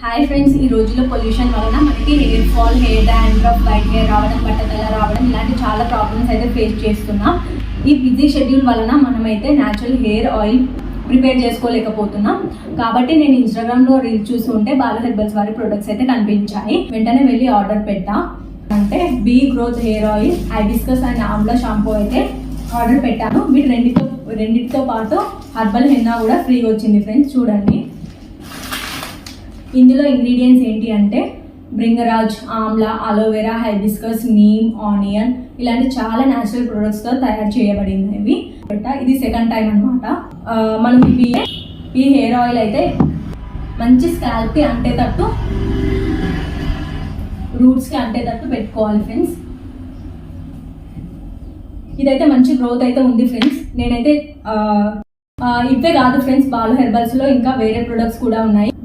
Hi friends, ఈ రోజుల్లో pollution వలన మనకి hair fall, hair dandruff, white hair రావడం, బట్టతల రావడం ఇలాంటి చాలా ప్రాబ్లమ్స్ అయితే ఫేస్ చేస్తున్నాం. ఈ బిజీ షెడ్యూల్ వలన మనమైతే న్యాచురల్ హెయిర్ ఆయిల్ ప్రిపేర్ చేసుకోలేకపోతున్నాం. కాబట్టి నేను ఇన్స్టాగ్రామ్లో రీల్స్ చూస్తుంటే బాలా హెర్బల్స్ వారి ప్రొడక్ట్స్ అయితే కనిపించాయి. వెంటనే వెళ్ళి ఆర్డర్ పెట్టా. అంటే B growth hair oil, hibiscus and amla shampoo అయితే ఆర్డర్ పెట్టాను. వీటి రెండింటితో పాటు హర్బల్ హెన్నా కూడా ఫ్రీగా వచ్చింది ఫ్రెండ్స్. చూడండి, ఇందులో ఇంగ్రీడియంట్స్ ఏంటి అంటే bhringraj, Amla, aloe vera, hibiscus, neem, onion ఇలాంటి చాలా న్యాచురల్ ప్రొడక్ట్స్తో తయారు చేయబడినవి. ఇది సెకండ్ టైం అనమాట. మనం ఈ హెయిర్ ఆయిల్ అయితే మంచి స్కాల్ప్కి అంటేటట్టు, రూట్స్కి అంటేటట్టు పెట్టుకోవాలి ఫ్రెండ్స్. ఇదైతే మంచి గ్రోత్ అయితే ఉంది ఫ్రెండ్స్. నేనైతే ఇవే కాదు ఫ్రెండ్స్, బాలా హెర్బల్స్లో ఇంకా వేరే ప్రొడక్ట్స్ కూడా ఉన్నాయి.